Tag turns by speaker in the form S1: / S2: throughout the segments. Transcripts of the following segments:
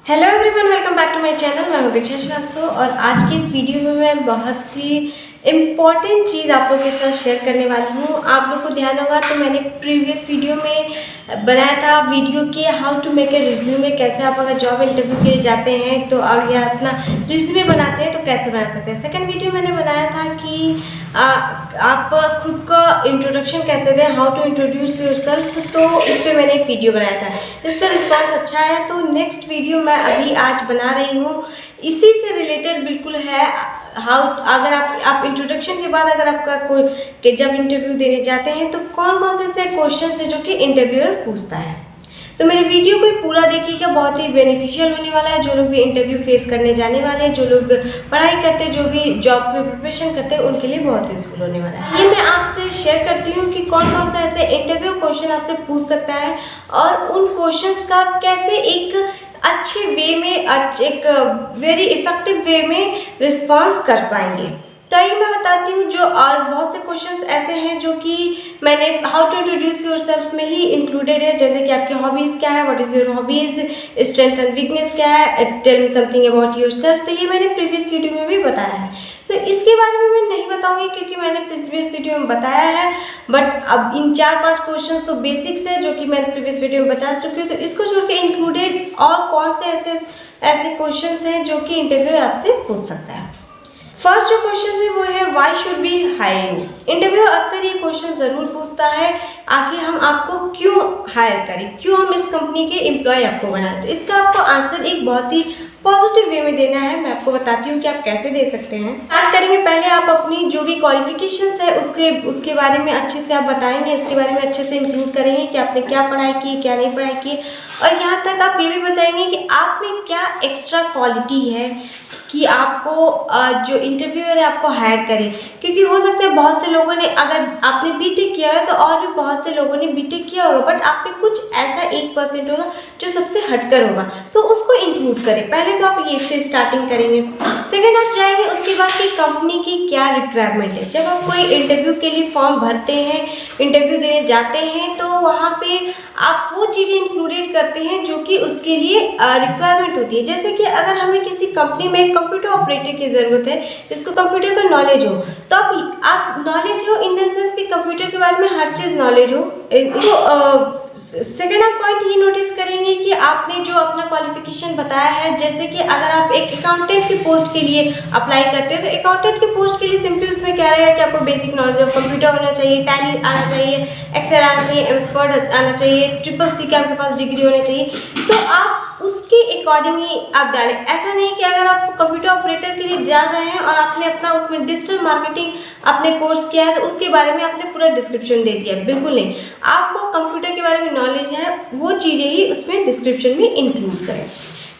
S1: Hello everyone, welcome back to my channel. मैं हूं दीक्षा श्रीवास्तव और आज की इस वीडियो में मैं बहुत ही इम्पॉर्टेंट चीज़ आप लोगों के साथ शेयर करने वाली हूं। आप लोग को ध्यान होगा तो मैंने प्रीवियस वीडियो में बनाया था वीडियो कि how to make a resume, कैसे आप अगर जॉब इंटरव्यू के लिए जाते हैं तो या अपना रिज्यूमे बनाते हैं तो कैसे बना सकते हैं। सेकंड वीडियो मैंने बनाया था कि आप खुद का इंट्रोडक्शन कैसे दें, हाउ टू इंट्रोड्यूस योरसेल्फ, तो इस पर मैंने एक वीडियो बनाया था। इस पर रिस्पॉन्स अच्छा है तो नेक्स्ट वीडियो मैं अभी आज बना रही हूँ, इसी से रिलेटेड बिल्कुल है। हाउ अगर आप इंट्रोडक्शन के बाद अगर आपका कोई जब इंटरव्यू देने जाते हैं तो कौन कौन से क्वेश्चन है जो कि इंटरव्यूअर पूछता है। तो मेरे वीडियो को पूरा देखिएगा, बहुत ही बेनिफिशियल होने वाला है। जो लोग भी इंटरव्यू फेस करने जाने वाले हैं, जो लोग पढ़ाई करते हैं, जो भी जॉब की प्रिपरेशन करते हैं, उनके लिए बहुत यूजफुल होने वाला है। ये मैं आपसे शेयर करती हूँ कि कौन कौन सा ऐसे इंटरव्यू क्वेश्चन आपसे पूछ सकता है और उन क्वेश्चंस का कैसे एक अच्छे वे में, एक वेरी इफेक्टिव वे में रिस्पॉन्स कर पाएंगे। तो आइए मैं बताती हूँ। जो और बहुत से क्वेश्चंस ऐसे हैं जो कि मैंने हाउ टू इंट्रोड्यूस योरसेल्फ में ही इंक्लूडेड है, जैसे कि आपकी हॉबीज़ क्या है, what is your hobbies, strength and weakness क्या है, tell me something about yourself. तो ये मैंने प्रीवियस वीडियो में भी बताया है, तो इसके बारे में मैं नहीं बताऊंगी क्योंकि मैंने प्रीवियस वीडियो में बताया है। बट अब इन 4-5 क्वेश्चंस तो बेसिक्स है जो कि मैंने प्रीवियस वीडियो में बता चुकी हूँ, तो इसको छोड़ के इंक्लूडेड और कौन से ऐसे क्वेश्चंस हैं जो कि इंटरव्यू आपसे पूछ सकता है। फर्स्ट जो क्वेश्चन है वो है why should we hire you. Interview अक्सर ये क्वेश्चन ज़रूर पूछता है, आखिर हम आपको क्यों हायर करें, क्यों हम इस कंपनी के एम्प्लॉय आपको बनाएं। तो इसका आपको आंसर एक बहुत ही पॉजिटिव वे में देना है। मैं आपको बताती हूँ कि आप कैसे दे सकते हैं। स्टार्ट करेंगे, पहले आप अपनी जो भी क्वालिफिकेशंस है उसके बारे में अच्छे से आप बताएंगे, उसके बारे में अच्छे से इंक्लूड करेंगे कि आपने क्या पढ़ाई की, क्या नहीं पढ़ाई की, और यहाँ तक आप ये भी बताएंगे कि आप में क्या एक्स्ट्रा क्वालिटी है कि आपको जो इंटरव्यूअर है आपको हायर करे। क्योंकि हो सकता है बहुत से लोगों ने, अगर आपने बीटेक किया है तो और भी बहुत से लोगों ने बीटेक किया होगा, बट आप में कुछ ऐसा 1% होगा जो सबसे हटकर होगा, तो उसको इंक्लूड करें। पहले तो आप ये से स्टार्टिंग करेंगे। सेकेंड आप जाएंगे उसके बाद कि कंपनी की क्या रिक्वायरमेंट है। जब आप कोई इंटरव्यू के लिए फॉर्म भरते हैं, इंटरव्यू देने जाते हैं, तो वहाँ पे आप वो चीज़ें इंक्लूडेड करते हैं जो कि उसके लिए रिक्वायरमेंट होती है। जैसे कि अगर हमें किसी कंपनी में कंप्यूटर ऑपरेटर की ज़रूरत है, जिसको कंप्यूटर का नॉलेज हो, तो आप नॉलेज हो इन द सेंस कि कंप्यूटर के बारे में हर चीज़ नॉलेज हो। तो सेकेंड आप पॉइंट ये नोटिस करेंगे कि आपने जो अपना क्वालिफिकेशन बताया है, जैसे कि अगर आप एक अकाउंटेंट की पोस्ट के लिए अप्लाई करते हैं तो अकाउंटेंट की पोस्ट के लिए सिंपली उसमें क्या रहेगा कि आपको बेसिक नॉलेज ऑफ कंप्यूटर होना चाहिए, टैली आना चाहिए, एक्सेल आना चाहिए, एमएस वर्ड आना चाहिए, CCC के आपके पास डिग्री होनी चाहिए। तो आप उसके अकॉर्डिंग ही आप डालें। ऐसा नहीं कि अगर आप कंप्यूटर ऑपरेटर के लिए जा रहे हैं और आपने अपना उसमें डिजिटल मार्केटिंग आपने कोर्स किया है तो उसके बारे में आपने पूरा डिस्क्रिप्शन दे दिया, बिल्कुल नहीं। आपको कंप्यूटर के बारे में नॉलेज है, वो चीज़ें ही उसमें डिस्क्रिप्शन में इंक्लूड करें।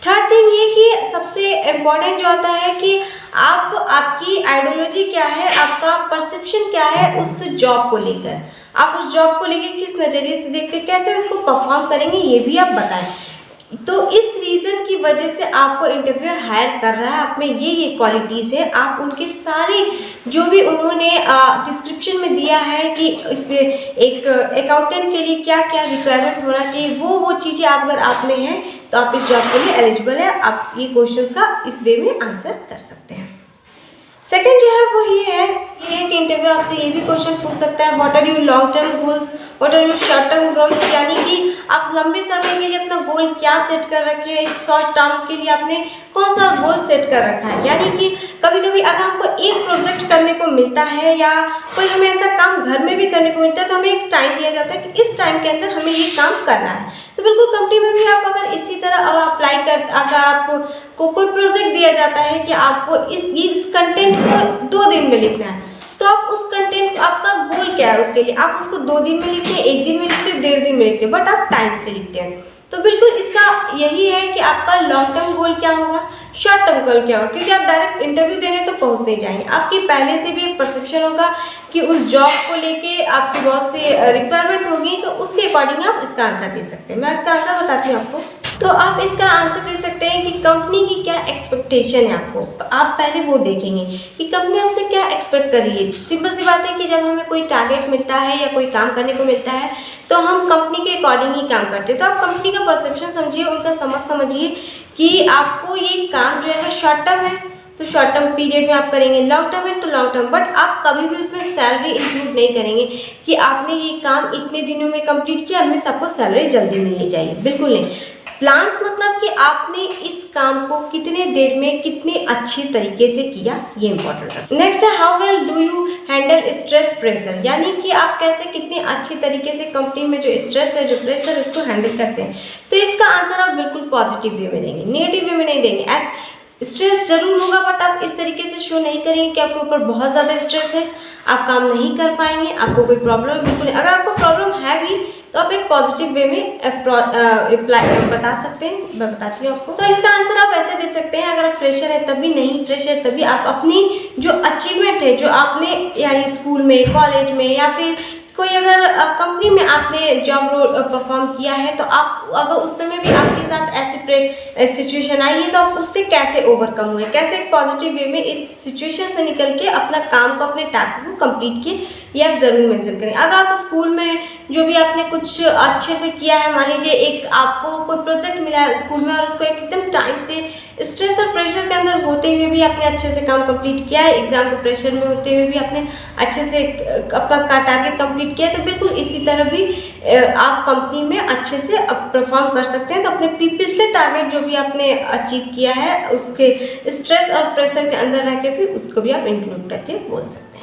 S1: थर्ड थिंग ये कि सबसे इम्पॉर्टेंट जो आता है कि आपकी आइडियोलॉजी क्या है, आपका परसेप्शन क्या है उस जॉब को लेकर, आप उस जॉब को लेकर किस नज़रिए से देखते, कैसे उसको परफॉर्म करेंगे, ये भी आप बताएं। तो इस रीज़न की वजह से आपको इंटरव्यूअर हायर कर रहा है, आप में ये क्वालिटीज़ है, आप उनके सारे जो भी उन्होंने डिस्क्रिप्शन में दिया है कि इसे एक अकाउंटेंट के लिए क्या क्या रिक्वायरमेंट होना चाहिए, वो चीज़ें आप अगर आप में हैं तो आप इस जॉब के लिए एलिजिबल है। आप ये क्वेश्चंस का इस वे में आंसर कर सकते हैं। सेकेंड जो है वो ये है कि इंटरव्यू आपसे ये भी क्वेश्चन पूछ सकता है, what are your long term goals, what are your short term goals, यानी कि आप लंबे समय के लिए अपना गोल क्या सेट कर रखे हैं, शॉर्ट टर्म के लिए आपने कौन सा गोल सेट कर रखा है। यानी कि कभी कभी अगर हमको एक प्रोजेक्ट करने को मिलता है या कोई हमें ऐसा काम घर में भी करने को मिलता है तो हमें एक टाइम दिया जाता है कि इस टाइम के अंदर हमें ये काम करना है। तो बिल्कुल कंपनी में भी आप अगर इसी तरह अप्लाई कर, अगर आपको कोई प्रोजेक्ट दिया जाता है कि आपको इस कंटेंट को 2 दिन में लिखना है, तो आप उस कंटेंट, आपका गोल क्या है उसके लिए, आप उसको 2 दिन में लिखते हैं, 1 दिन में लिखते हैं, 1.5 दिन में लिखते हैं, बट आप टाइम से लिखते हैं। तो बिल्कुल इसका यही है कि आपका लॉन्ग टर्म गोल क्या होगा, शॉर्ट टर्म गोल क्या होगा, क्योंकि आप डायरेक्ट इंटरव्यू देने तो पहुंच नहीं जाएंगे। आपकी पहले से भी एक परसेप्शन होगा कि उस जॉब को लेके आपकी बहुत सी रिक्वायरमेंट होगी, तो उसके अकॉर्डिंग आप इसका आंसर दे सकते हैं। मैं इसका आंसर बताती हूँ आपको। तो आप इसका आंसर दे सकते हैं कि कंपनी की क्या एक्सपेक्टेशन है आपको, आप पहले वो देखेंगे कि कंपनी आपसे क्या एक्सपेक्ट कर रही है। सिंपल सी बात है कि जब हमें कोई टारगेट मिलता है या कोई काम करने को मिलता है तो हम कंपनी के अकॉर्डिंग ही काम करते हैं। तो आप कंपनी का परसेप्शन समझिए, उनका समझिए कि आपको ये काम जो है शॉर्ट टर्म है तो शॉर्ट टर्म पीरियड में आप करेंगे, लॉन्ग टर्म है तो लॉन्ग टर्म, बट आप कभी भी उसमें सैलरी इंक्लूड नहीं करेंगे कि आपने ये काम इतने दिनों में कंप्लीट किया, हमें सबको सैलरी जल्दी मिलनी चाहिए, बिल्कुल नहीं। प्लान्स मतलब कि आपने इस काम को कितने देर में कितने अच्छी तरीके से किया, ये इंपॉर्टेंट है। नेक्स्ट है how well do you handle stress pressure, यानी कि आप कैसे कितने अच्छी तरीके से कंपनी में जो स्ट्रेस है जो प्रेशर उसको हैंडल करते हैं। तो इसका आंसर आप बिल्कुल पॉजिटिव वे में देंगे, नेगेटिव वे में नहीं देंगे। स्ट्रेस जरूर होगा बट आप इस तरीके से शो नहीं करेंगे कि आपके ऊपर बहुत ज़्यादा स्ट्रेस है, आप काम नहीं कर पाएंगे, आपको कोई प्रॉब्लम बिल्कुल नहीं। अगर आपको प्रॉब्लम है भी तो आप एक पॉजिटिव वे में बता सकते हैं, मैं बताती हूँ आपको। तो इसका आंसर आप ऐसे दे सकते हैं, अगर आप फ्रेशर है तभी, नहीं फ्रेशर तभी, आप अपनी जो अचीवमेंट है जो आपने यानी स्कूल में, कॉलेज में या फिर कोई अगर कंपनी में आपने जॉब रोल परफॉर्म किया है तो आप अगर उस समय भी आपके साथ ऐसी सिचुएशन आई है तो आप उससे कैसे ओवरकम हुए, कैसे एक पॉजिटिव वे में इस सिचुएशन से निकल के अपना काम को, अपने टास्क को कंप्लीट किए, ये आप ज़रूर मेंशन करें। अगर आप स्कूल में जो भी आपने कुछ अच्छे से किया है, मान लीजिए एक आपको कोई प्रोजेक्ट मिला है स्कूल में और उसको एकदम टाइम से स्ट्रेस और प्रेशर के अंदर होते हुए भी आपने अच्छे से काम कंप्लीट किया है, एग्जाम के प्रेशर में होते हुए भी आपने अच्छे से अपना टारगेट कंप्लीट किया है, तो बिल्कुल इसी तरह भी आप कंपनी में अच्छे से परफॉर्म कर सकते हैं। तो अपने पिछले टारगेट जो भी आपने अचीव किया है उसके स्ट्रेस और प्रेशर के अंदर रह के भी उसको भी आप इंक्लूड करके बोल सकते हैं।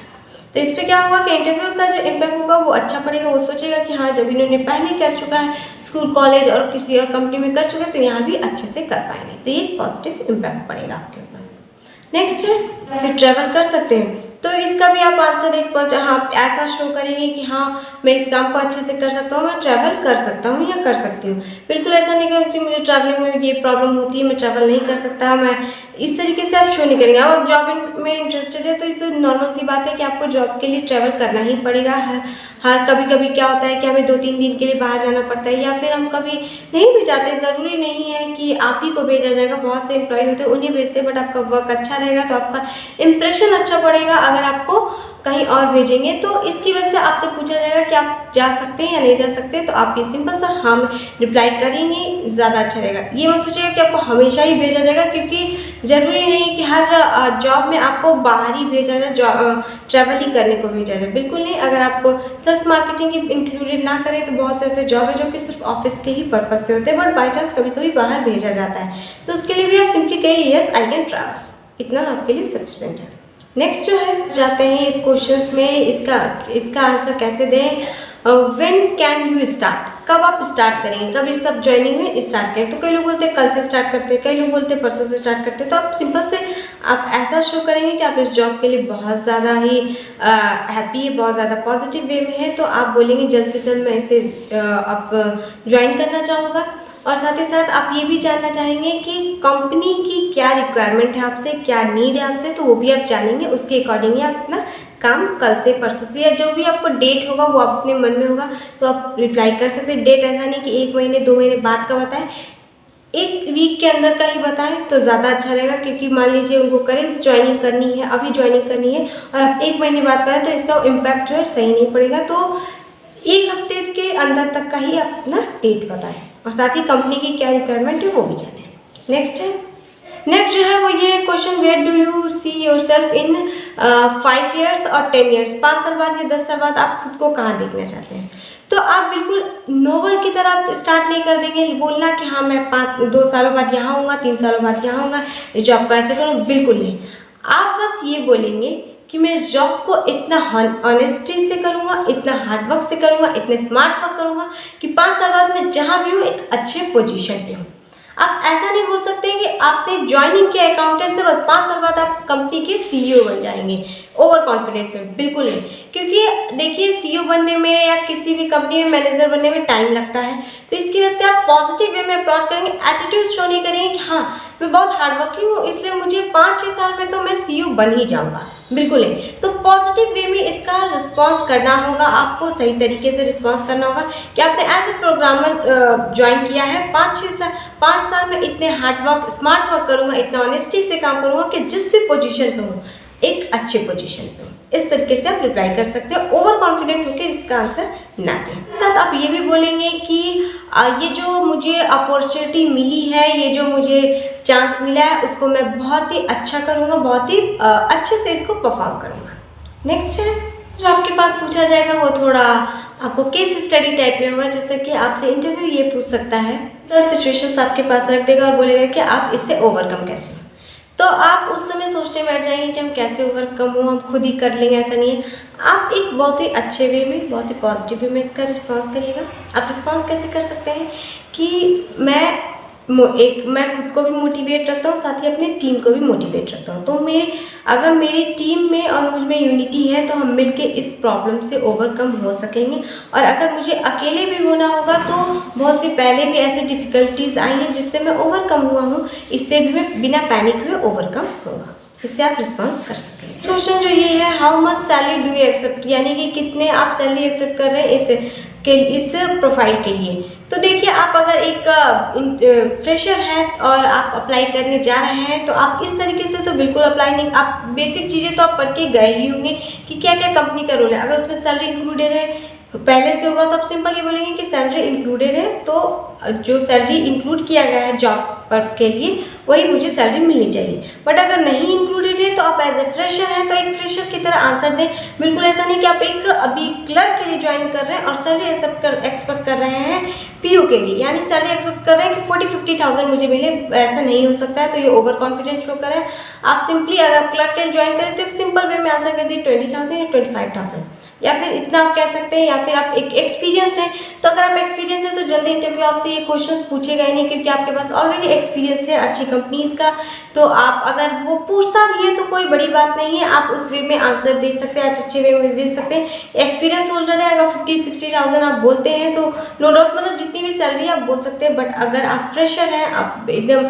S1: तो इस पर क्या होगा कि इंटरव्यू का जो इम्पैक्ट होगा वो अच्छा पड़ेगा, वो सोचेगा कि हाँ जब इन्होंने पहले कर चुका है स्कूल, कॉलेज और किसी और कंपनी में कर चुका है तो यहाँ भी अच्छे से कर पाएंगे, तो ये पॉजिटिव इम्पैक्ट पड़ेगा आपके ऊपर। नेक्स्ट है फिर ट्रैवल कर सकते हैं, तो इसका भी आप आंसर एक हाँ ऐसा शो करेंगे कि हाँ मैं इस काम को अच्छे से कर सकता हूँ, मैं ट्रैवल कर सकता हूँ या कर सकती हूँ। बिल्कुल ऐसा नहीं करेंगे कि मुझे ट्रैवलिंग में ये प्रॉब्लम होती है, मैं ट्रैवल नहीं कर सकता, मैं इस तरीके से आप शो नहीं करेंगे। अब आप जॉब में इंटरेस्टेड है तो ये तो नॉर्मल सी बात है कि आपको जॉब के लिए ट्रैवल करना ही पड़ेगा। हर कभी कभी क्या होता है कि हमें 2-3 दिन के लिए बाहर जाना पड़ता है, या फिर हम कभी नहीं भी जाते, ज़रूरी नहीं है कि आप ही को भेजा जाएगा, बहुत से एम्प्लॉय होते हैं उन्हें भेजते हैं, बट आपका वर्क अच्छा रहेगा तो आपका इंप्रेशन अच्छा पड़ेगा अगर आपको कहीं और भेजेंगे। तो इसकी वजह से आपसे पूछा जाएगा कि आप जा सकते हैं या नहीं जा सकते, तो आप ये सिंपल सा हम रिप्लाई करेंगे, ज़्यादा अच्छा रहेगा। ये मत सोचिएगा कि आपको हमेशा ही भेजा जाएगा, क्योंकि ज़रूरी नहीं कि हर जॉब में आपको बाहर ही भेजा जाए, ट्रैवल ही करने को भेजा जाए, बिल्कुल नहीं। अगर आप सेल्स मार्केटिंग इंक्लूडेड ना करें तो बहुत से ऐसे जॉब है जो कि सिर्फ ऑफिस के ही पर्पज़ से होते हैं, बट बाई चांस कभी कभी बाहर भेजा जाता है, तो उसके लिए भी आप सिंपली कहिए यस आई कैन ट्रैवल, इतना आपके लिए सफिशिएंट है। नेक्स्ट जो है जाते हैं इस क्वेश्चंस में, इसका आंसर कैसे दें। व्हेन कैन यू स्टार्ट, कब आप स्टार्ट करेंगे, कब इस सब ज्वाइनिंग में स्टार्ट करें। तो कई लोग बोलते हैं कल से स्टार्ट करते हैं, कई लोग बोलते हैं परसों से स्टार्ट करते हैं। तो आप सिंपल से आप ऐसा शो करेंगे कि आप इस जॉब के लिए बहुत ज़्यादा ही हैप्पी है, बहुत ज़्यादा पॉजिटिव वे में है, तो आप बोलेंगे जल्द से जल्द मैं इसे आप ज्वाइन करना चाहूँगा। और साथ ही साथ आप ये भी जानना चाहेंगे कि कंपनी की क्या रिक्वायरमेंट है आपसे, क्या नीड है आपसे, तो वो भी आप जानेंगे, उसके अकॉर्डिंगली आप अपना काम कल से परसों से या जो भी आपको डेट होगा वो अपने मन में होगा तो आप रिप्लाई कर सकते हैं। डेट ऐसा नहीं कि 1 महीने 2 महीने बाद का बताएं, 1 वीक के अंदर का ही बताएं तो ज़्यादा अच्छा रहेगा, क्योंकि मान लीजिए उनको करेंट ज्वाइनिंग करनी है, अभी ज्वाइनिंग करनी है और आप 1 महीने बाद करें तो इसका इम्पैक्ट जो है सही नहीं पड़ेगा। तो 1 हफ्ते के अंदर तक का ही अपना डेट बताएं और साथ ही कंपनी की क्या रिक्वायरमेंट है वो भी जानें। नेक्स्ट जो है वो ये question, where do you see yourself in 5 years और 10 years, 5 साल बाद या 10 साल बाद आप खुद को कहाँ देखना चाहते हैं। तो आप बिल्कुल नोवेल की तरह स्टार्ट नहीं कर देंगे बोलना कि हाँ मैं 2 सालों बाद यहाँ होऊंगा, 3 सालों बाद यहाँ होऊंगा, इस जॉब को ऐसे करूँ, बिल्कुल नहीं। आप बस ये बोलेंगे कि मैं इस जॉब को इतना ऑनेस्टी से करूँगा, इतना हार्डवर्क से करूँगा, इतने स्मार्ट वर्क करूँगा कि 5 साल बाद मैं जहाँ भी हूँ एक अच्छे पोजीशन पे हूँ। आप ऐसा नहीं बोल सकते कि आपने ज्वाइनिंग किया अकाउंटेंट से, बस 5 साल बाद आप कंपनी के CEO बन जाएंगे, ओवर कॉन्फिडेंट में, बिल्कुल नहीं। क्योंकि देखिए CEO बनने में या किसी भी कंपनी में मैनेजर बनने में टाइम लगता है, तो इसकी वजह से आप पॉजिटिव वे में अप्रोच करेंगे, एटीट्यूड शो नहीं करेंगे कि हाँ मैं बहुत हार्डवर्किंग हूँ इसलिए मुझे 5-6 साल में तो मैं CEO बन ही जाऊँगा, बिल्कुल नहीं। तो पॉजिटिव वे में इसका रिस्पॉन्स करना होगा, आपको सही तरीके से रिस्पॉन्स करना होगा कि आपने एज ए प्रोग्रामर ज्वाइन किया है, 5 साल में इतने हार्डवर्क स्मार्ट वर्क करूँगा, इतना ऑनेस्टी से काम करूँगा कि जिस भी पोजीशन पे हूँ एक अच्छे पोजीशन पे। इस तरीके से आप रिप्लाई कर सकते हो, ओवर कॉन्फिडेंट होकर इसका आंसर ना दें। साथ आप ये भी बोलेंगे कि ये जो मुझे अपॉर्चुनिटी मिली है, ये जो मुझे चांस मिला है, उसको मैं बहुत ही अच्छा करूँगा, बहुत ही अच्छे से इसको परफॉर्म करूँगा। नेक्स्ट है जो आपके पास पूछा जाएगा वो थोड़ा आपको केस स्टडी टाइप में होगा, जैसे कि आपसे इंटरव्यू ये पूछ सकता है, तो सिचुएशंस आपके पास रख देगा और बोलेगा कि आप इससे ओवरकम कैसे हो। तो आप उस समय सोचने बैठ जाएंगे कि हम कैसे ओवरकम हो, हम खुद ही कर लेंगे, ऐसा नहीं है। आप एक बहुत ही अच्छे वे में, बहुत ही पॉजिटिव वे में इसका रिस्पॉन्स करिएगा। आप रिस्पॉन्स कैसे कर सकते हैं कि मैं खुद को भी मोटिवेट रखता हूँ, साथ ही अपनी टीम को भी मोटिवेट रखता हूँ। तो अगर मेरी टीम में और मुझ में यूनिटी है तो हम मिलके इस प्रॉब्लम से ओवरकम हो सकेंगे। और अगर मुझे अकेले भी होना होगा तो बहुत सी पहले भी ऐसी डिफ़िकल्टीज आई हैं जिससे मैं ओवरकम हुआ हूँ, इससे भी मैं बिना पैनिक हुए ओवरकम होगा। इससे आप रिस्पॉन्स कर सकते हैं। क्वेश्चन जो ये है, how much salary do you accept, यानी कि कितने आप सैलरी एक्सेप्ट कर रहे हैं इस प्रोफाइल के लिए। तो देखिए, आप अगर एक फ्रेशर हैं और आप अप्लाई करने जा रहे हैं तो आप इस तरीके से तो बिल्कुल अप्लाई नहीं, आप बेसिक चीज़ें तो आप पढ़ के गए ही होंगे कि क्या क्या कंपनी का रोल है। अगर उसमें सैलरी इंक्लूडेड है पहले से होगा तो आप सिंपल ये बोलेंगे कि सैलरी इंक्लूडेड है, तो जो सैलरी इंक्लूड किया गया है जॉब पर के लिए वही मुझे सैलरी मिलनी चाहिए। बट अगर नहीं इंक्लूडेड है तो आप एज ए फ्रेशर हैं तो एक फ्रेशर की तरह आंसर दें। बिल्कुल ऐसा नहीं कि आप एक अभी क्लर्क के लिए ज्वाइन कर रहे हैं और सैलरी एक्सपेक्ट कर रहे हैं पीओ के लिए, यानी सैलरी एक्सपेक्ट कर रहे हैं कि 40-50,000 मुझे मिले। ऐसा नहीं हो सकता है, तो ये ओवर कॉन्फिडेंस शो कर रहा है। आप सिंपली अगर आप क्लर्क के लिए ज्वाइन करें तो एक सिंपल वे में आंसर कर दिए 20,000 या 25,000, या फिर इतना आप कह सकते हैं। या फिर आप एक एक्सपीरियंस है, तो अगर आप एक्सपीरियंस है तो जल्दी इंटरव्यू आपसे ये क्वेश्चंस पूछेगा ही नहीं, क्योंकि आपके पास ऑलरेडी एक्सपीरियंस है अच्छी कंपनीज का। तो आप अगर वो पूछता भी है तो कोई बड़ी बात नहीं है, आप उस वे में आंसर दे सकते हैं, अच्छे वे में दे सकते हैं। एक्सपीरियंस होल्डर है, अगर 50-60,000 आप बोलते हैं तो नो डाउट, मतलब जितनी भी सैलरी आप बोल सकते हैं। बट अगर आप फ्रेशर हैं, आप एकदम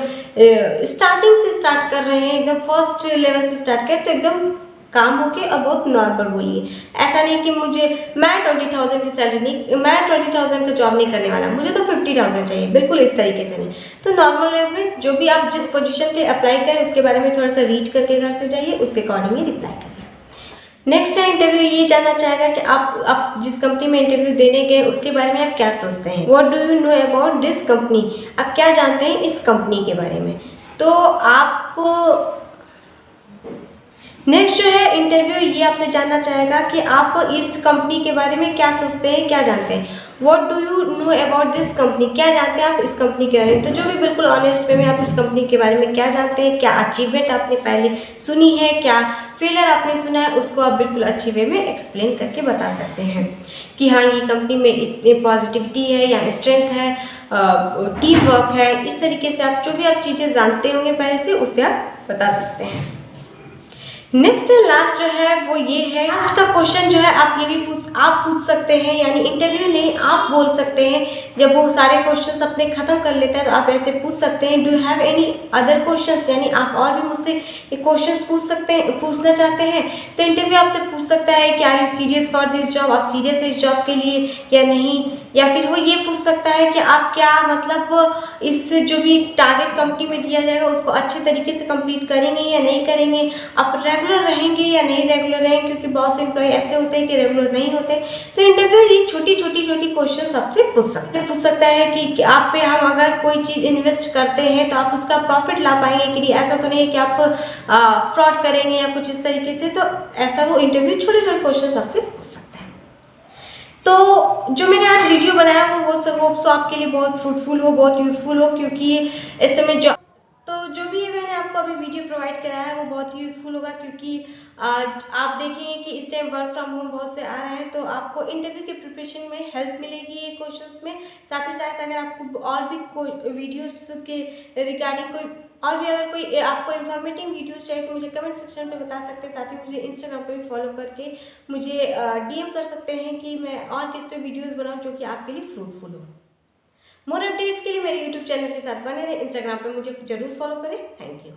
S1: स्टार्टिंग से स्टार्ट कर रहे हैं, एकदम फर्स्ट लेवल से स्टार्ट करें, तो एकदम काम होके और बहुत नॉर्मल बोलिए। ऐसा नहीं कि मैं 20,000 की सैलरी नहीं, मैं 20,000 का जॉब नहीं करने वाला, मुझे तो 50,000 चाहिए, बिल्कुल इस तरीके से नहीं। तो नॉर्मल वे में जो भी आप जिस पोजीशन के अप्लाई करें उसके बारे में थोड़ा सा रीड करके घर से जाइए, उसके अकॉर्डिंग ही रिप्लाई करिए। नेक्स्ट है इंटरव्यू ये जानना चाहेगा कि आप जिस कंपनी में इंटरव्यू देने गए उसके बारे में आप क्या सोचते हैं। What do you know about this company, आप क्या जानते हैं इस कंपनी के बारे में। तो आप नेक्स्ट जो है इंटरव्यू ये आपसे जानना चाहेगा कि आप इस कंपनी के बारे में क्या सोचते हैं, क्या जानते हैं। What do you know about this company, क्या जानते हैं आप इस कंपनी के बारे में। तो जो भी बिल्कुल ऑनेस्ट वे में आप इस कंपनी के बारे में क्या जानते हैं, क्या अचीवमेंट आपने पहले सुनी है, क्या फेलियर आपने सुना है, उसको आप बिल्कुल अच्छे वे में एक्सप्लेन करके बता सकते हैं कि हाँ ये कंपनी में इतनी पॉजिटिविटी है या स्ट्रेंथ है, टीम वर्क है। इस तरीके से आप जो भी आप चीज़ें जानते होंगे पहले से, उससे आप बता सकते हैं। नेक्स्ट लास्ट जो है वो ये है, लास्ट का क्वेश्चन जो है आप ये भी पूछ सकते हैं, यानी इंटरव्यू नहीं आप बोल सकते हैं। जब वो सारे क्वेश्चंस अपने खत्म कर लेता है तो आप ऐसे पूछ सकते हैं, do have any other questions, यानी आप और भी मुझसे क्वेश्चंस पूछना चाहते हैं। तो इंटरव्यू आपसे पूछ सकता है कि are you serious for this job, आप सीरियस है इस जॉब के लिए या नहीं। या फिर वो ये पूछ सकता है कि आप क्या मतलब इस जो भी टारगेट कंपनी में दिया जाएगा उसको अच्छे तरीके से कंप्लीट करेंगे या नहीं करेंगे, आप रेगुलर रहेंगे या नहीं रेगुलर रहेंगे, क्योंकि बहुत से एम्प्लॉय ऐसे होते हैं कि रेगुलर नहीं होते। तो इंटरव्यू ये छोटी क्वेश्चन आपसे पूछ सकता है कि आप पे हम अगर कोई चीज़ इन्वेस्ट करते हैं तो आप उसका प्रॉफिट ला पाएंगे कि नहीं। ऐसा तो नहीं है कि आप फ्रॉड करेंगे या कुछ इस तरीके से। तो ऐसा वो इंटरव्यू छोटे क्वेश्चन आपसे पूछ सकता है। तो जो मैंने आज वीडियो बनाया वो सब आपके लिए बहुत फ्रूटफुल हो, बहुत यूज़फुल हो, क्योंकि इस समय जो भी मैंने आपको अभी वीडियो प्रोवाइड कराया है वो बहुत ही यूज़फुल होगा, क्योंकि आप देखेंगे कि इस टाइम वर्क फ्रॉम होम बहुत से आ रहे हैं, तो आपको इंटरव्यू के प्रिपरेशन में हेल्प मिलेगी ये क्वेश्चंस में। साथ ही साथ अगर आपको और भी कोई वीडियोस के रिगार्डिंग कोई आपको इन्फॉर्मेटिव वीडियोस चाहिए तो मुझे कमेंट सेक्शन पे बता सकते हैं। साथ ही मुझे इंस्टाग्राम पे भी फॉलो करके मुझे DM कर सकते हैं कि मैं और किस पे वीडियोज़ बनाऊँ जो कि आपके लिए फ्रूटफुल हो। मोर अपडेट्स के लिए मेरे यूट्यूब चैनल के साथ बने रहें, इंस्टाग्राम पे मुझे जरूर फॉलो करें। Thank you.